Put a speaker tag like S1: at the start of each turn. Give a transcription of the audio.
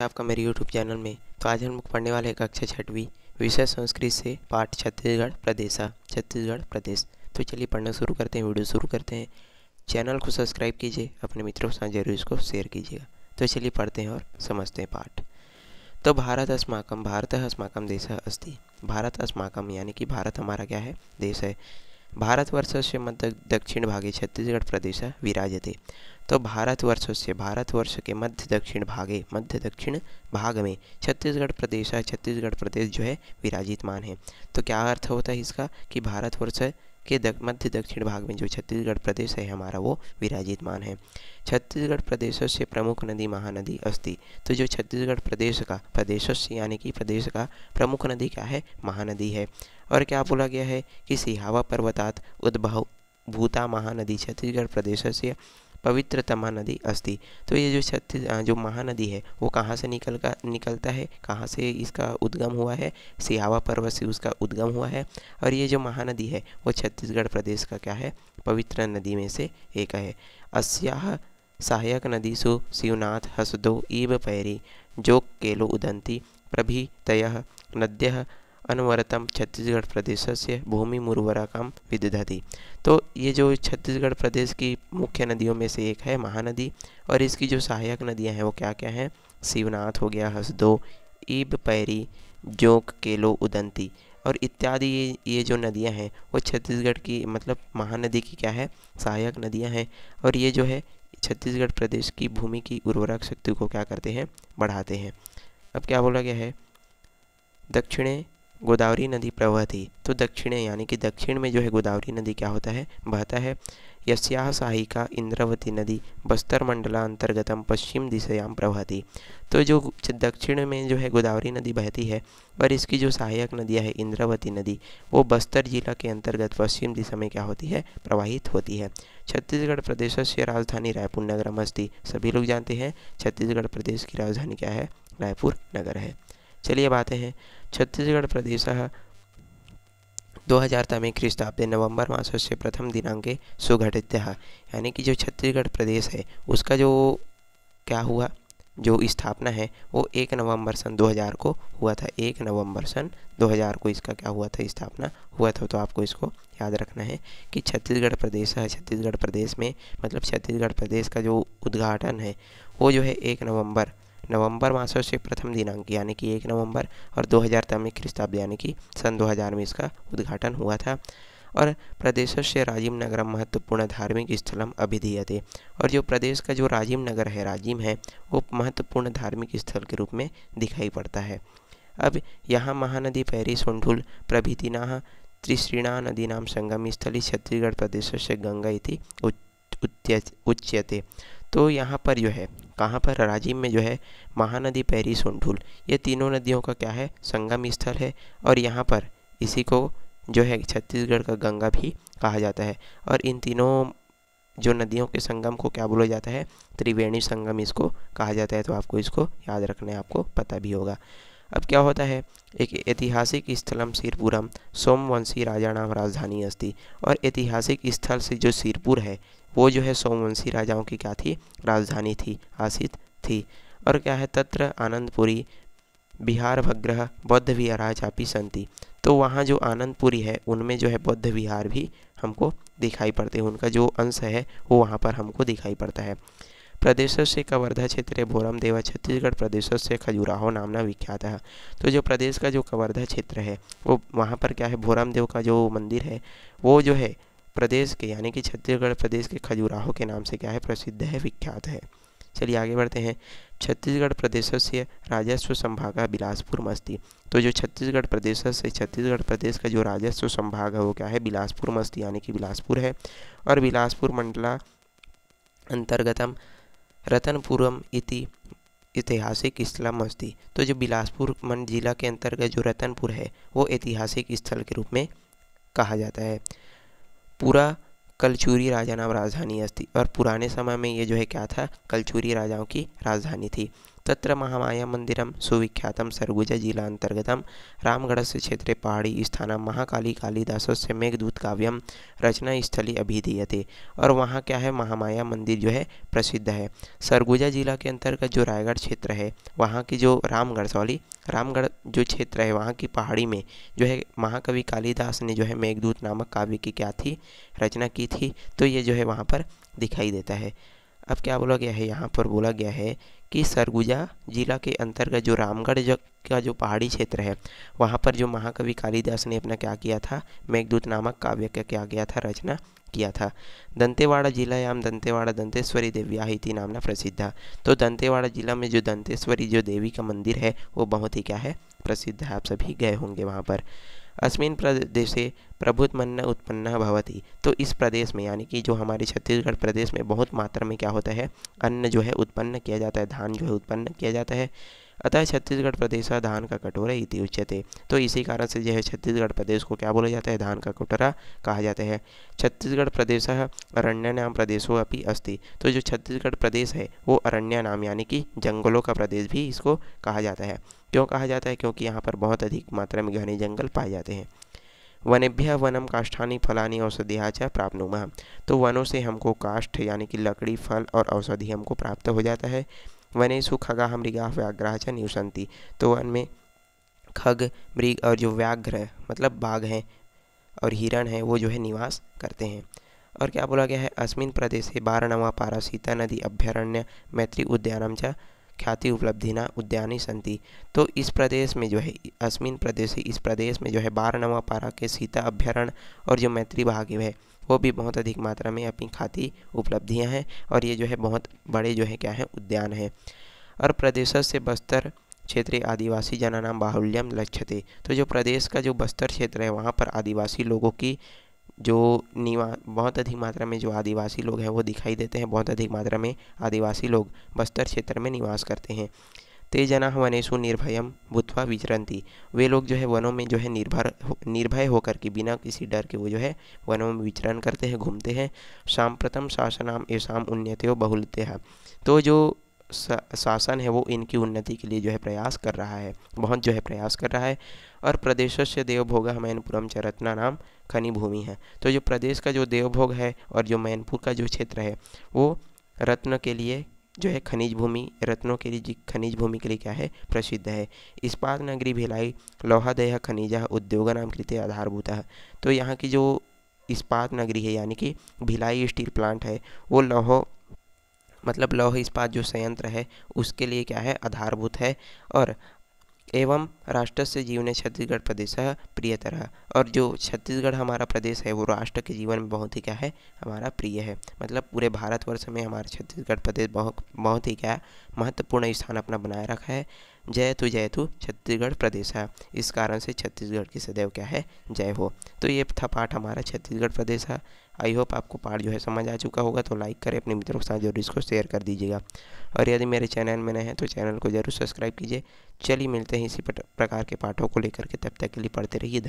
S1: आपका मेरे YouTube channel में। तो आज हम लोग पढ़ने वाले हैं कक्षा छठवीं, विषय संस्कृत से पाठ छत्तीसगढ़ प्रदेशा छत्तीसगढ़ प्रदेश। तो चलिए पढ़ना शुरू करते हैं, वीडियो शुरू करते हैं। चैनल को सब्सक्राइब कीजिए, अपने मित्रों के साथ जरूर इसको शेयर कीजिएगा। तो चलिए पढ़ते हैं और समझते हैं पाठ। तो भारतः अस्माकं देशः अस्ति। भारत अस्माकं यानी कि भारत हमारा क्या है, देश है। भारतवर्षस्य मध्य दक्षिण भागे छत्तीसगढ़ प्रदेश विराजते। तो भारतवर्ष के मध्य दक्षिण भाग में छत्तीसगढ़ प्रदेश जो है विराजितमान है। तो क्या अर्थ होता है इसका कि भारतवर्ष के मध्य दक्षिण भाग में जो छत्तीसगढ़ प्रदेश है हमारा वो विराजितमान है। छत्तीसगढ़ प्रदेश से प्रमुख नदी महानदी अस्ति। तो जो छत्तीसगढ़ प्रदेश यानी कि प्रदेश का प्रमुख नदी क्या है, महानदी है। और क्या बोला गया है कि सिहावा पर्वतात उद्भव भूता महानदी छत्तीसगढ़ प्रदेश से पवित्रतमा नदी अस्ति। तो ये जो महानदी है वो कहाँ से निकलता है, कहाँ से इसका उद्गम हुआ है, सिहावा पर्वत से उसका उद्गम हुआ है। और ये जो महानदी है वो छत्तीसगढ़ प्रदेश का क्या है, पवित्र नदी में से एक है। अस्याः सहायक नदीसु शिवनाथ हसदो इव पैरी जो केलो उदंती प्रभृतयः नद्यः अनवरतम छत्तीसगढ़ प्रदेश से भूमि मुर्वरकम विदधति। तो ये जो छत्तीसगढ़ प्रदेश की मुख्य नदियों में से एक है महानदी, और इसकी जो सहायक नदियां हैं वो क्या क्या हैं, शिवनाथ हो गया, हसदो, ईब पैरी, जोंक, केलो, उदंती और इत्यादि। ये जो नदियां हैं वो छत्तीसगढ़ की मतलब महानदी की क्या है, सहायक नदियां हैं। और ये जो है छत्तीसगढ़ प्रदेश की भूमि की उर्वरक शक्ति को क्या करते हैं, बढ़ाते हैं। अब क्या बोला गया है, दक्षिणे गोदावरी नदी प्रवहती। तो दक्षिणे यानी कि दक्षिण में जो है गोदावरी नदी क्या होता है, बहता है। यस्याः सहायिका इंद्रावती नदी बस्तर मंडलांतर्गतम पश्चिम दिशायां प्रवहती। तो जो दक्षिण में जो है गोदावरी नदी बहती है, पर इसकी जो सहायक नदियाँ है इंद्रावती नदी वो बस्तर जिला के अंतर्गत पश्चिम दिशा में क्या होती है, प्रवाहित होती है। छत्तीसगढ़ प्रदेश से राजधानी रायपुर नगरम अस्ति। सभी लोग जानते हैं छत्तीसगढ़ प्रदेश की राजधानी क्या है, रायपुर नगर है। चलिए बातें हैं। छत्तीसगढ़ प्रदेश 2000तमे ख्रीष्टाब्दे नवंबर मासस्य प्रथम दिनांके सुघटितः। यानी कि जो छत्तीसगढ़ प्रदेश है उसका जो क्या हुआ, जो स्थापना है वो 1 नवंबर सन 2000 को हुआ था। 1 नवंबर सन 2000 को इसका क्या हुआ था, स्थापना हुआ था। तो आपको इसको याद रखना है कि छत्तीसगढ़ प्रदेश है, छत्तीसगढ़ प्रदेश में मतलब छत्तीसगढ़ प्रदेश का जो उद्घाटन है वो जो है 1 नवंबर मास से प्रथम दिनांक यानी कि 1 नवंबर और 2000तमे ख्रीष्टाब्द यानी कि सन 2000 में इसका उद्घाटन हुआ था। और प्रदेश से राजिम नगरम महत्वपूर्ण धार्मिक स्थलम अभिधीयते। और जो प्रदेश का जो राजिम नगर है, राजिम है, वो महत्वपूर्ण धार्मिक स्थल के रूप में दिखाई पड़ता है। अब यहाँ महानदी पैरी सोंढुल प्रभृतिनाः त्रिश्रीणा नदीनां संगम स्थली छत्तीसगढ़ प्रदेश से गंगा इति उच्यते। तो यहाँ पर जो है, कहाँ पर, राजिम में जो है महानदी पैरी सोंढुल ये तीनों नदियों का क्या है, संगम स्थल है। और यहाँ पर इसी को जो है छत्तीसगढ़ का गंगा भी कहा जाता है। और इन तीनों जो नदियों के संगम को क्या बोला जाता है, त्रिवेणी संगम इसको कहा जाता है। तो आपको इसको याद रखना है, आपको पता भी होगा। अब क्या होता है, एक ऐतिहासिक स्थलम सिरपुरम सोमवंशी राजानाम राजधानी अस्ति। और ऐतिहासिक स्थल से जो सिरपुर है वो जो है सोमवंशी राजाओं की क्या थी, राजधानी थी, आसित थी। और क्या है, तत्र आनंदपुरी बिहार भग्रह बौद्ध विहारा चापी संति। तो वहाँ जो आनंदपुरी है उनमें जो है बौद्ध विहार भी हमको दिखाई पड़ते हैं, उनका जो अंश है वो वहाँ पर हमको दिखाई पड़ता है। प्रदेश से कवर्धा क्षेत्र भोरम देवा छत्तीसगढ़ प्रदेश से खजुराहो नामना विख्यात है। तो जो प्रदेश का जो कवर्धा क्षेत्र है वो वहाँ पर क्या है, भोरम देव का जो मंदिर है वो जो है प्रदेश के यानी कि छत्तीसगढ़ प्रदेश के खजुराहो के नाम से क्या है, प्रसिद्ध है, विख्यात है। चलिए आगे बढ़ते हैं। छत्तीसगढ़ प्रदेश से राजस्व संभाग बिलासपुर मस्ती। तो जो छत्तीसगढ़ प्रदेश से छत्तीसगढ़ प्रदेश का जो राजस्व संभाग है वो क्या है, बिलासपुर मस्ती यानी कि बिलासपुर है। और बिलासपुर मंडला अंतर्गतम रतनपुरम इति ऐतिहासिक स्थलम अस्ति। तो जो बिलासपुर मंडल जिला के अंतर्गत जो रतनपुर है वो ऐतिहासिक स्थल के रूप में कहा जाता है। पूरा कलचुरी राजा नाम राजधानी अस्ति। और पुराने समय में ये जो है क्या था, कलचुरी राजाओं की राजधानी थी। तत्र महामाया मंदिरम सुविख्यातम सरगुजा जिलांतर्गतम रामगढ़स्य क्षेत्रे पहाड़ी स्थानं महाकाली कालिदासस्य मेघदूत काव्यम रचना स्थली अभिधीयते। और वहाँ क्या है, महामाया मंदिर जो है प्रसिद्ध है। सरगुजा जिला के अंतर्गत जो रायगढ़ क्षेत्र है, वहाँ की जो रामगढ़ जो क्षेत्र है, वहाँ की पहाड़ी में जो है महाकवि कालिदास ने जो है मेघदूत नामक काव्य की क्या थी, रचना की थी। तो ये जो है वहाँ पर दिखाई देता है। अब क्या बोला गया है, यहाँ पर बोला गया है कि सरगुजा जिला के अंतर्गत जो रामगढ़ का जो पहाड़ी क्षेत्र है, वहाँ पर जो महाकवि कालिदास ने अपना क्या किया था, मेघदूत नामक काव्य का क्या किया था, रचना किया था। दंतेवाड़ा जिलायां दंतेवाड़ा दंतेश्वरी देव्या इति नामना प्रसिद्ध। तो दंतेवाड़ा जिला में जो दंतेश्वरी जो देवी का मंदिर है वो बहुत ही क्या है, प्रसिद्ध है। आप सभी गए होंगे वहाँ पर। अस्मिन् प्रदेशे प्रभुत्मन्न उत्पन्न भवति। तो इस प्रदेश में यानी कि जो हमारे छत्तीसगढ़ प्रदेश में बहुत मात्रा में क्या होता है, अन्न जो है उत्पन्न किया जाता है, धान जो है उत्पन्न किया जाता है। अतः छत्तीसगढ़ प्रदेश धान का कटोरा इति उच्यते। तो इसी कारण से जो है छत्तीसगढ़ प्रदेश को क्या बोला जाता है, धान का कटोरा कहा जाता है। छत्तीसगढ़ प्रदेश अरण्यानां प्रदेशो अपि अस्ति। तो जो छत्तीसगढ़ प्रदेश है वो अरण्य नाम यानी कि जंगलों का प्रदेश भी इसको कहा जाता है। क्यों कहा जाता है, क्योंकि यहाँ पर बहुत अधिक मात्रा में घने जंगल पाए जाते हैं। वनेभ्यः वनम काष्ठानि फलानि औषधिया च प्राप्नुमः। तो वनों से हमको काष्ठ यानी कि लकड़ी, फल और औषधि हमको प्राप्त हो जाता है। वनेषु खगाः मृगाः व्याघ्राः च निवसन्ति। तो वन में खग, मृग और जो व्याघ्र मतलब बाघ हैं और हिरण हैं वो जो है निवास करते हैं। और क्या बोला गया है, अस्मिन् प्रदेशे बारनवा पारा सीता नदी अभ्यारण्य मैत्री उद्यानम च ख्याति उपलब्धिना उद्यानी संति। तो इस प्रदेश में जो है, अस्मिन् प्रदेश, इस प्रदेश में जो है बारनवा पारा के सीता अभ्यारण्य और जो मैत्री बाग है वो भी बहुत अधिक मात्रा में अपनी ख्याति उपलब्धियां हैं। और ये जो है बहुत बड़े जो है क्या है, उद्यान है। और प्रदेश से बस्तर क्षेत्रीय आदिवासी जनानां बाहुल्यम लक्ष्यते। तो जो प्रदेश का जो बस्तर क्षेत्र है वहाँ पर आदिवासी लोगों की जो बहुत अधिक मात्रा में जो आदिवासी लोग हैं वो दिखाई देते हैं। बहुत अधिक मात्रा में आदिवासी लोग बस्तर क्षेत्र में निवास करते हैं। ते जनाः वनेषु निर्भयं भूत्वा विचरन्ति। वे लोग जो है वनों में जो है निर्भय होकर के बिना किसी डर के वो जो है वनों में विचरण करते हैं, घूमते हैं। साम्प्रतं शासनाम येषाम् उन्नतयो बहुलतयः। तो जो शासन है वो इनकी उन्नति के लिए जो है प्रयास कर रहा है, बहुत जो है प्रयास कर रहा है। और प्रदेशस्य देवभोगः मैनपुरम च रत्नानां खनि भूमि है। तो जो प्रदेश का जो देवभोग है और जो मैनपुर का जो क्षेत्र है वो रत्न के लिए जो है खनिज भूमि, रत्नों के लिए खनिज भूमि के लिए क्या है, प्रसिद्ध है। इस्पात नगरी भिलाई लौहादयः खनिजः उद्योगानां कृते आधारभूतः। तो यहाँ की जो इस्पात नगरी है यानी कि भिलाई स्टील प्लांट है वो लौह इस्पात जो संयंत्र है उसके लिए क्या है, आधारभूत है। और एवं राष्ट्रस्य जीवने छत्तीसगढ़ प्रदेश प्रियतरः। और जो छत्तीसगढ़ हमारा प्रदेश है वो राष्ट्र के जीवन में बहुत ही क्या है, हमारा प्रिय है। मतलब पूरे भारतवर्ष में हमारा छत्तीसगढ़ प्रदेश बहुत ही क्या महत्वपूर्ण स्थान अपना बनाए रखा है। जयतु छत्तीसगढ़ प्रदेश है। इस कारण से छत्तीसगढ़ की सदैव क्या है, जय हो। तो ये था पाठ हमारा छत्तीसगढ़ प्रदेश है। आई होप आपको पाठ जो है समझ आ चुका होगा। तो लाइक करें, अपने मित्रों के साथ जरूर इसको शेयर कर दीजिएगा। और यदि मेरे चैनल में नए हैं तो चैनल को जरूर सब्सक्राइब कीजिए। चलिए मिलते हैं इसी प्रकार के पाठों को लेकर के, तब तक के लिए पढ़ते रहिए।